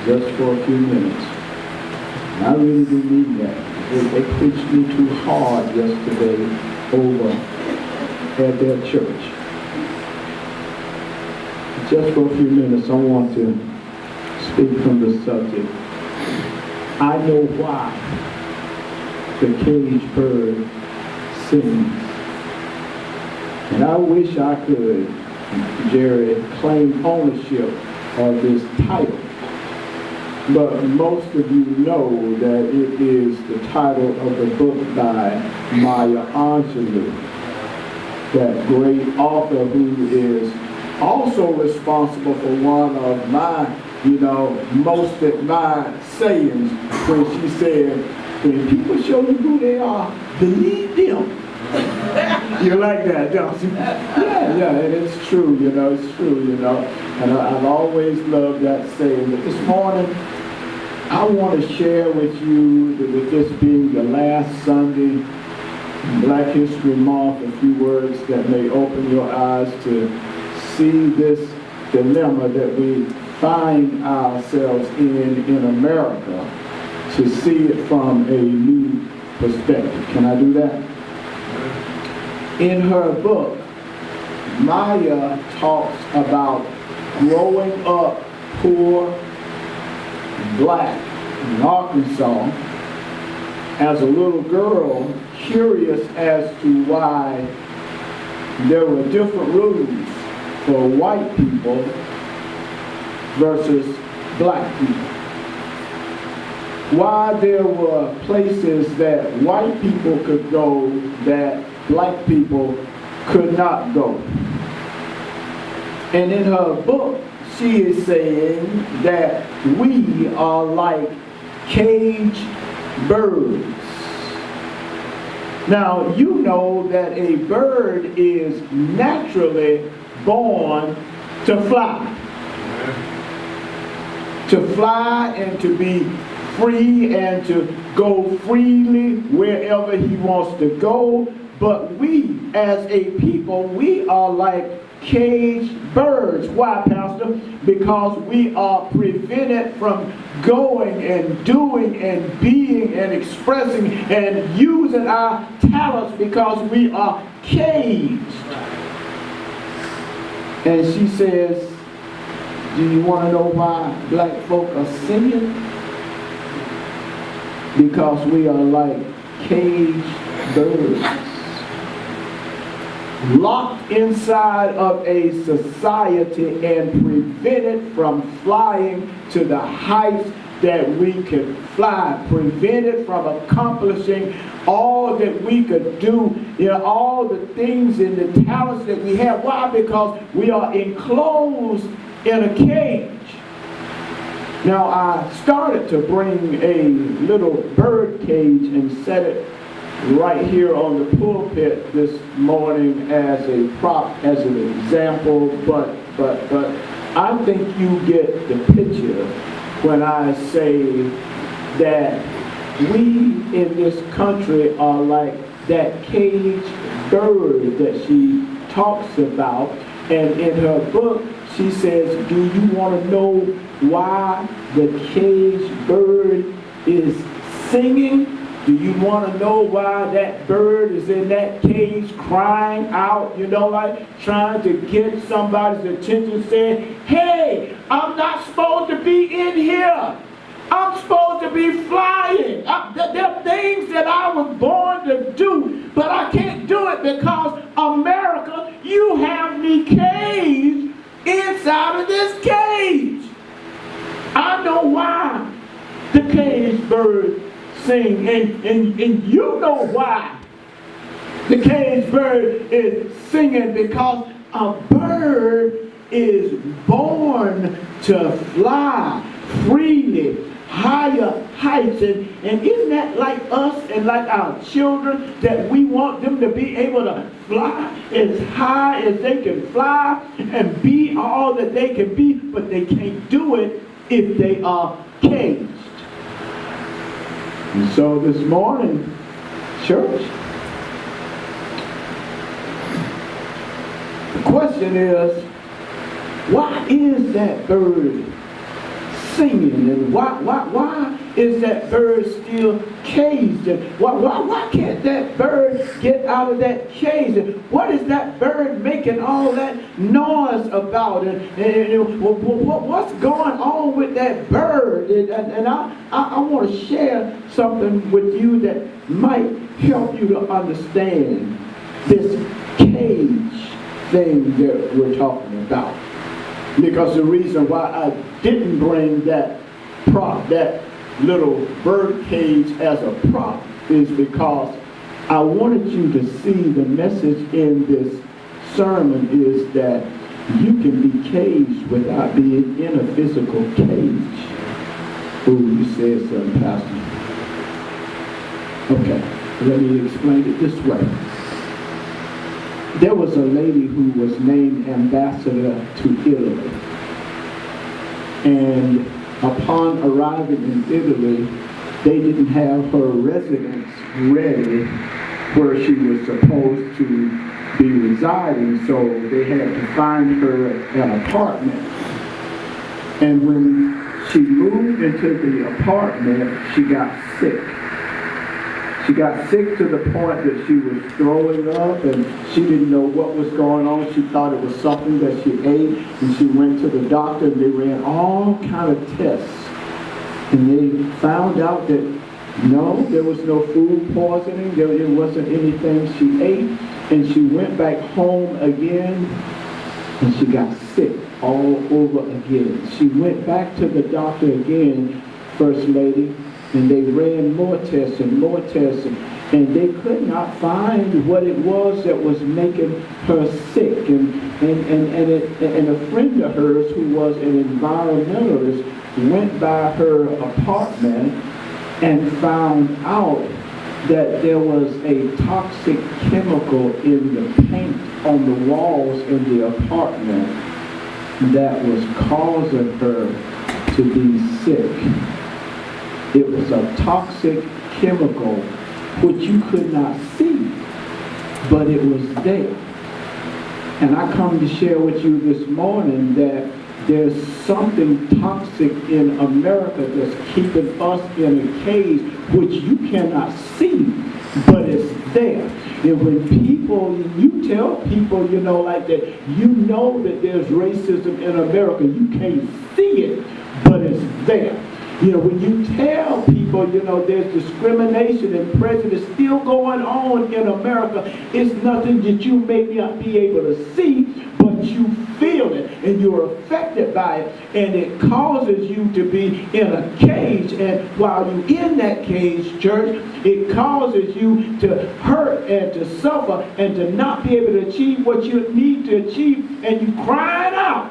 just for a few minutes. And I really do mean that. They preached me too hard yesterday over at their church. Just for a few minutes, I want to speak from the subject. I know why the caged bird sings. And I wish I could, Jerry, claim ownership of this title. But most of you know that it is the title of the book by Maya Angelou, that great author who is also responsible for one of my, most admired sayings when she said, when people show you who they are, believe them. You like that, don't you? Yeah, and it's true, it's true, And I've always loved that saying. But this morning, I want to share with you, with this being the last Sunday, Black History Month, a few words that may open your eyes to see this dilemma that we find ourselves in America, to see it from a new perspective. Can I do that? In her book, Maya talks about growing up poor, black in Arkansas as a little girl, curious as to why there were different rules for white people versus black people. Why there were places that white people could go that black people could not go. And in her book, she is saying that we are like caged birds. Now, you know that a bird is naturally born to fly. To fly and to be free and to go freely wherever he wants to go. But we, as a people, we are like caged birds. Why, Pastor? Because we are prevented from going and doing and being and expressing and using our talents because we are caged. And she says, do you want to know why black folk are singing? Because we are like caged birds, locked inside of a society and prevented from flying to the heights that we could fly, prevented from accomplishing all that we could do, all the things and the talents that we have. Why? Because we are enclosed in a cage. Now, I started to bring a little bird cage and set it right here on the pulpit this morning as a prop, as an example, but I think you get the picture when I say that we in this country are like that caged bird that she talks about. And in her book, she says, do you want to know why the caged bird is singing? Do you want to know why that bird is in that cage crying out, like trying to get somebody's attention, saying, hey, I'm not supposed to be in here. I'm supposed to be flying. There are things that I was born to do, but I can't do it because America, you have me caged inside of this cage. I know why the caged bird sing, and you know why the caged bird is singing, because a bird is born to fly freely, higher heights, and isn't that like us and like our children, that we want them to be able to fly as high as they can fly and be all that they can be, but they can't do it if they are caged. And so this morning, church, the question is, why is that bird singing, and why is that bird still caged? And why can't that bird get out of that cage? And what is that bird making all that noise about? And what's going on with that bird? And I want to share something with you that might help you to understand this cage thing that we're talking about. Because the reason why I didn't bring that prop, that little bird cage as a prop, is because I wanted you to see the message in this sermon is that you can be caged without being in a physical cage. Oh, you said something, Pastor. Okay, let me explain it this way. There was a lady who was named ambassador to Italy. And upon arriving in Italy, they didn't have her residence ready where she was supposed to be residing, so they had to find her an apartment. And when she moved into the apartment, she got sick. She got sick to the point that she was throwing up, and she didn't know what was going on. She thought it was something that she ate, and she went to the doctor, and they ran all kind of tests. And they found out that no, there was no food poisoning. There wasn't anything she ate. And she went back home again, and she got sick all over again. She went back to the doctor again, First Lady, and they ran more tests, and they could not find what it was that was making her sick. And a friend of hers who was an environmentalist went by her apartment and found out that there was a toxic chemical in the paint on the walls in the apartment that was causing her to be sick. It was a toxic chemical which you could not see, but it was there. And I come to share with you this morning that there's something toxic in America that's keeping us in a cage which you cannot see, but it's there. And when you tell people, like that, that there's racism in America, you can't see it, but it's there. When you tell people, there's discrimination and prejudice still going on in America, it's nothing that you may not be able to see, but you feel it and you're affected by it, and it causes you to be in a cage. And while you're in that cage, church, it causes you to hurt and to suffer and to not be able to achieve what you need to achieve, and you crying out.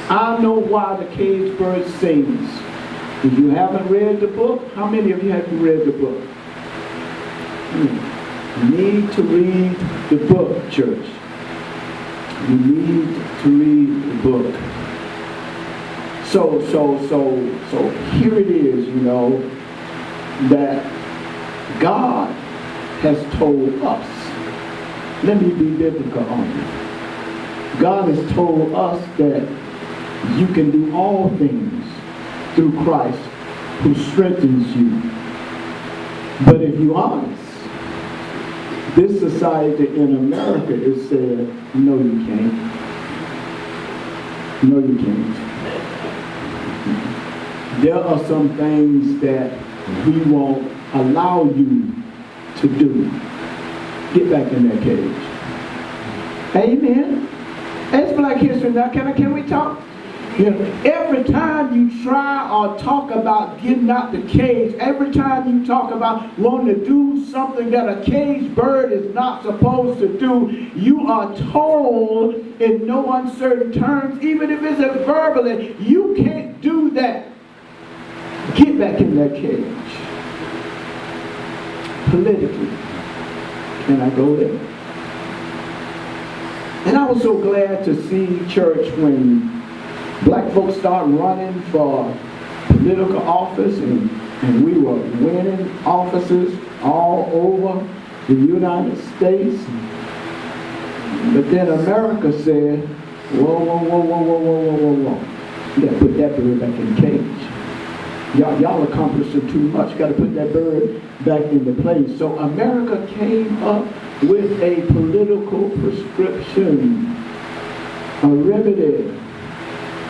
I know why the caged bird sings. If you haven't read the book, how many of you have read the book? You need to read the book, church. You need to read the book. So here it is, that God has told us. Let me be biblical on you. God has told us that you can do all things through Christ who strengthens you. But if you're honest, this society in America is saying, no, you can't. No, you can't. There are some things that we won't allow you to do. Get back in that cage. Amen. It's Black History now. Can we talk? Every time you try or talk about getting out the cage, every time you talk about wanting to do something that a caged bird is not supposed to do, you are told in no uncertain terms, even if it's verbally, you can't do that. Get back in that cage. Politically, can I go there? And I was so glad to see, church, when black folks start running for political office, and we were winning offices all over the United States. But then America said, Whoa, whoa, whoa, whoa, whoa, whoa, whoa, whoa, whoa. You got to put that bird back in the cage. Y'all accomplishing too much. Got to put that bird back into place. So America came up with a political prescription, a remedy.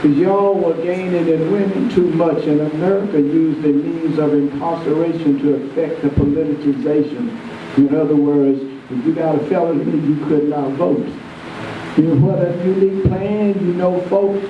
Because y'all were gaining and winning too much, and America used the means of incarceration to affect the politicization. In other words, if you got a felony, you could not vote. You know what a unique plan, you know,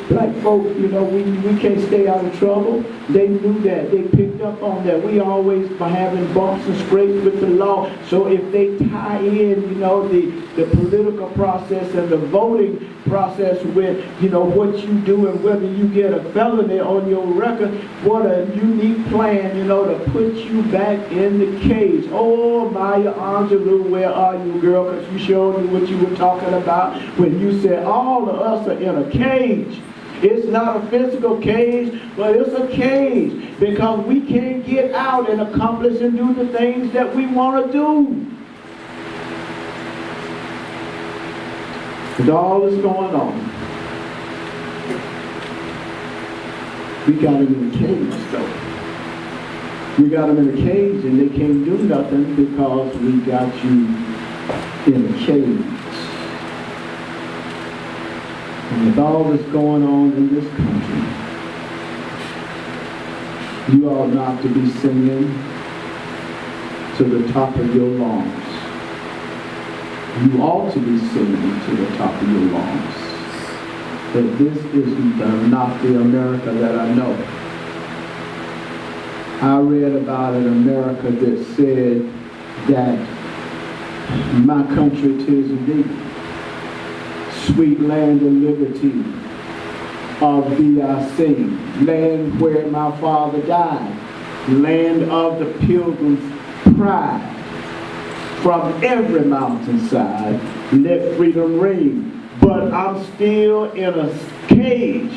black folks, you know, we can't stay out of trouble. They knew that. They picked up on that. We always were having bumps and scrapes with the law. So if they tie in, you know, the political process and the voting process with, you know, what you do and whether you get a felony on your record, what a unique plan, you know, to put you back in the cage. Oh, Maya Angelou, where are you, girl? Because you showed me what you were talking about when you said all of us are in a cage. It's not a physical cage, but it's a cage because we can't get out and accomplish and do the things that we want to do. With all that's going on, we got them in a cage, though. We got them in a cage, and they can't do nothing because we got you in a cage. And with all that's going on in this country, you ought not to be singing to the top of your lungs. You ought to be singing to the top of your lungs that this is not the America that I know. I read about an America that said that my country 'tis thee, sweet land of liberty, of thee I sing, land where my father died, land of the pilgrim's pride. From every mountainside, let freedom ring. But I'm still in a cage.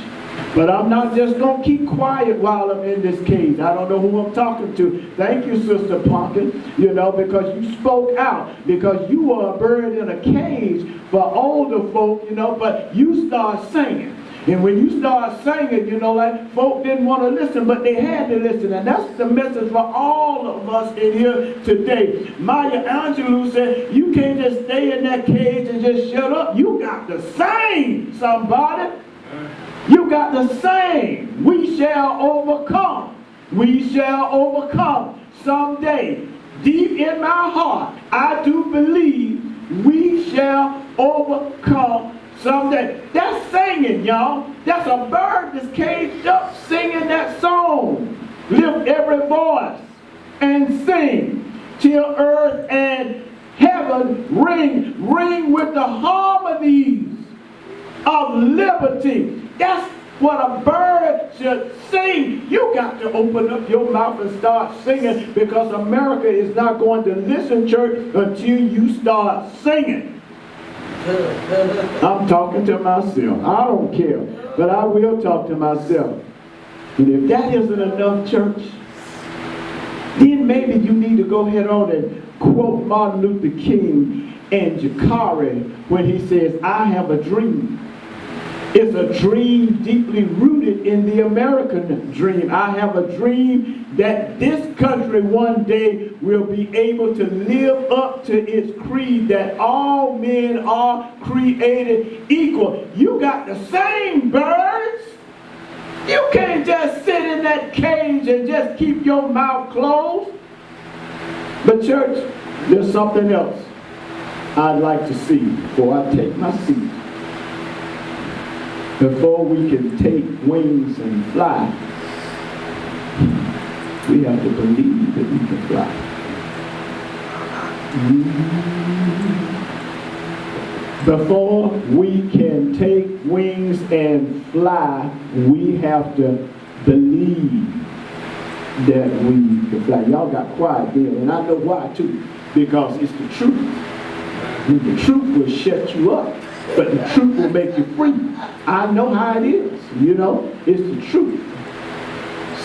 But I'm not just going to keep quiet while I'm in this cage. I don't know who I'm talking to. Thank you, Sister Pumpkin, you know, because you spoke out. Because you were a bird in a cage for older folk, you know, but you start singing. And when you start singing, you know, like, folk didn't want to listen, but they had to listen. And that's the message for all of us in here today. Maya Angelou said, you can't just stay in that cage and just shut up. You got to sing, somebody. You got to sing. We shall overcome. We shall overcome someday. Deep in my heart, I do believe we shall overcome someday. That's singing, y'all. That's a bird that's caged up singing that song. Lift every voice and sing till earth and heaven ring with the harmonies of liberty. That's what a bird should sing. You got to open up your mouth and start singing, because America is not going to listen, church, until you start singing. I'm talking to myself. I don't care, but I will talk to myself. And if that isn't enough, church, then maybe you need to go ahead on and quote Martin Luther King and Jakari when he says, I have a dream. It's a dream deeply rooted in the American dream. I have a dream that this country one day will be able to live up to its creed that all men are created equal. You got the same birds. You can't just sit in that cage and just keep your mouth closed. But church, there's something else I'd like to see before I take my seat. Before we can take wings and fly, we have to believe that we can fly. Before we can take wings and fly, we have to believe that we can fly. Y'all got quiet there, and I know why too, because it's the truth. And the truth will shut you up, but the truth will make you free. I know how it is, you know, it's the truth.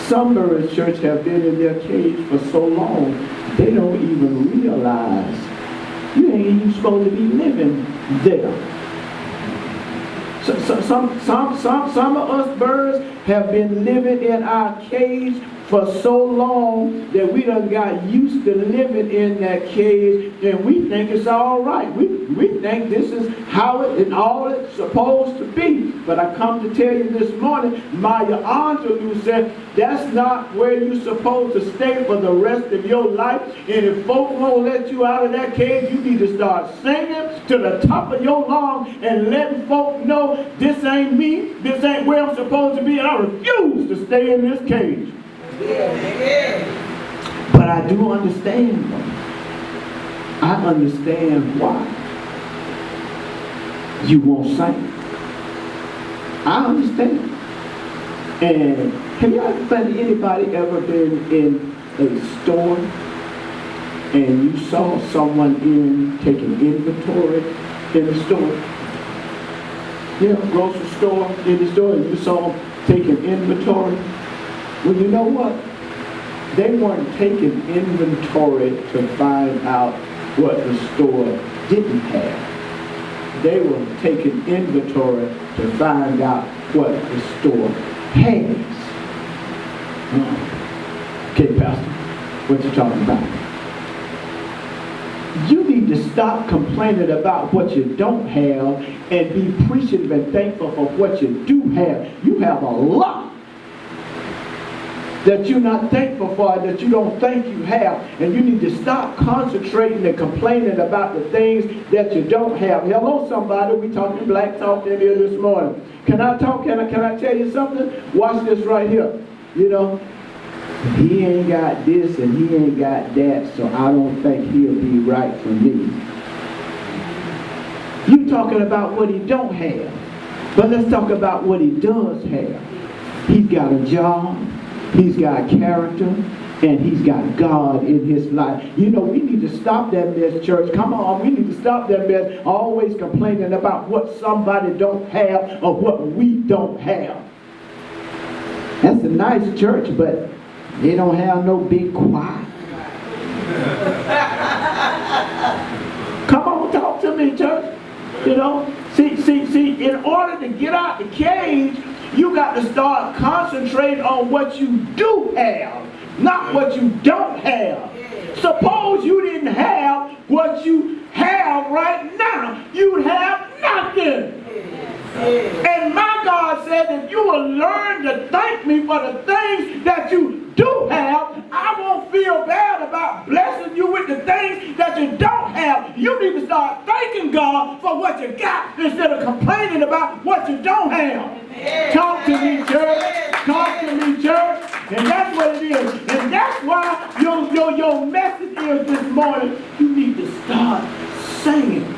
Some birds, church, have been in their cage for so long, they don't even realize you ain't even supposed to be living there. Some of us birds have been living in our cage for so long that we done got used to living in that cage, and we think it's all right. We think this is how it and all it's supposed to be. But I come to tell you this morning, Maya Angelou said, that's not where you're supposed to stay for the rest of your life. And if folk won't let you out of that cage, you need to start singing to the top of your lungs and letting folk know this ain't me, this ain't where I'm supposed to be, and I refuse to stay in this cage. But I do understand them. I understand why you won't sing. I understand. And have anybody ever been in a store and you saw someone taking inventory in the store? Grocery store, in the store, and you saw them taking inventory? Well, you know what? They weren't taking inventory to find out what the store didn't have. They were taking inventory to find out what the store has. Okay, Pastor, what you talking about? You need to stop complaining about what you don't have and be appreciative and thankful for what you do have. You have a lot that you're not thankful for, that you don't think you have, and you need to stop concentrating and complaining about the things that you don't have. Hello, somebody. We talking black talk in here this morning. Can I talk? Can I tell you something? Watch this right here. He ain't got this and he ain't got that, so I don't think he'll be right for me. You talking about what he don't have, but let's talk about what he does have. He's got a job. He's got character, and he's got God in his life. We need to stop that mess, church. Come on, we need to stop that mess. Always complaining about what somebody don't have or what we don't have. That's a nice church, but they don't have no big choir. Come on, talk to me, church. See, in order to get out the cage, you got to start concentrating on what you do have, not what you don't have. Suppose you didn't have what you have right now. You'd have nothing. And my God said, if you will learn to thank me for the things that you do have, I won't feel bad about blessing you with the things that you don't have. You need to start thanking God for what you got instead of complaining about what you don't have. Talk to me, church. Talk to me, church. And that's what it is. And that's why your message is this morning, you need to start singing.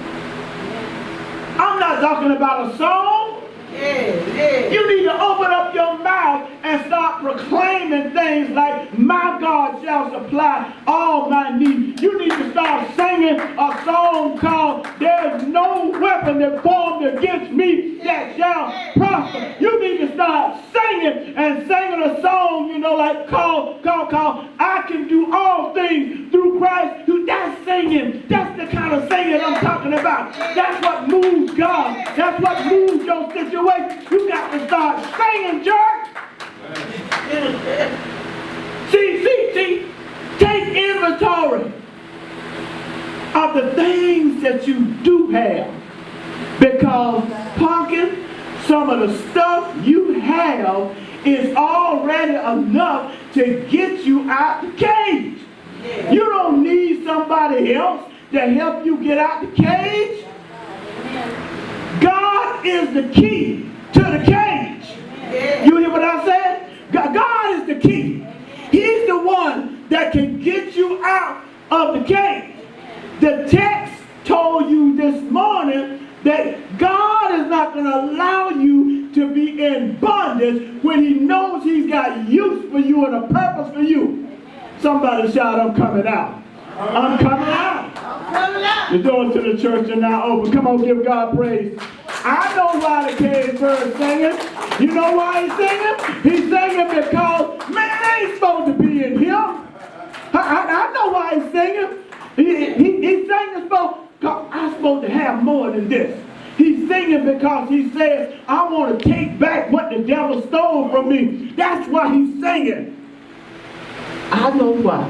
I'm not talking about a song. You need to open up your mouth and start proclaiming things like, my God shall supply all my needs. You need to start singing a song called, there's no weapon that formed against me that shall prosper. You need to start singing and singing a song, like called I can do all things through Christ. That's singing. That's the kind of singing I'm talking about. That's what moves God. That's what moves your situation. You got to start singing, church. See, take inventory of the things that you do have. Because, pumpkin, some of the stuff you have is already enough to get you out the cage. You don't need somebody else to help you get out the cage. God is the key to the cage. You hear what I said? God is the key. He's the one that can get you out of the cage. The text told you this morning that God is not going to allow you to be in bondage when he knows he's got use for you and a purpose for you. Somebody shout, I'm coming out. I'm coming out. I'm coming out. The doors to the church are now open. Come on, give God praise. I know why the cage bird's singing. You know why he's singing? He's singing because, man, I ain't supposed to be in here. I know why he's singing. He's singing because I'm supposed to have more than this. He's singing because he says, I want to take back what the devil stole from me. That's why he's singing. I know why.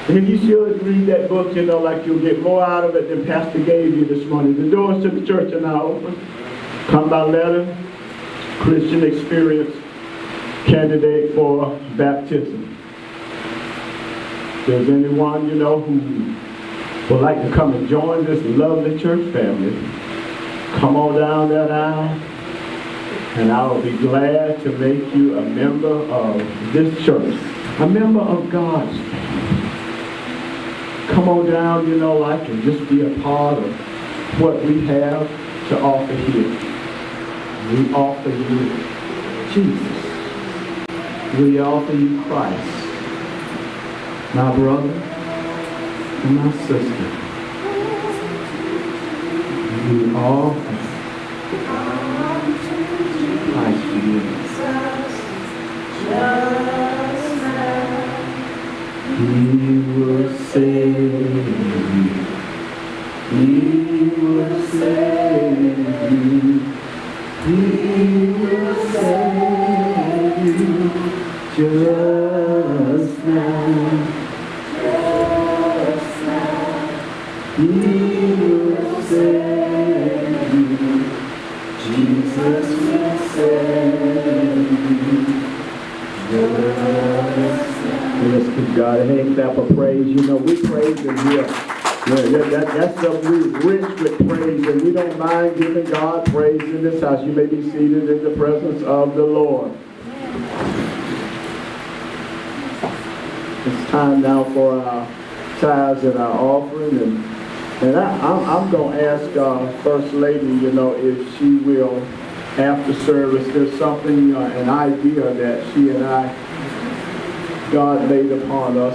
And you should read that book, you know, like you'll get more out of it than Pastor gave you this morning. The doors to the church are now open. Come by letter, Christian experience, candidate for baptism. If there's anyone, you know, who would like to come and join this lovely church family, come on down that aisle, and I will be glad to make you a member of this church, a member of God's family. Come on down, you know, I can just be a part of what we have to offer here. We offer you Jesus. We offer you Christ, my brother and my sister. We offer Christ to you. He will save you. He will save you. He will save you just now. Just now. He will save you. Jesus will save you. Just now. Let's give God a hand clap of praise. You know, we praise Him here. That's something we're rich with praise, and we don't mind giving God praise in this house. You may be seated in the presence of the Lord. It's time now for our tithes and our offering, and I'm going to ask First Lady, you know, if she will, after service, there's something, an idea that she and God laid upon us.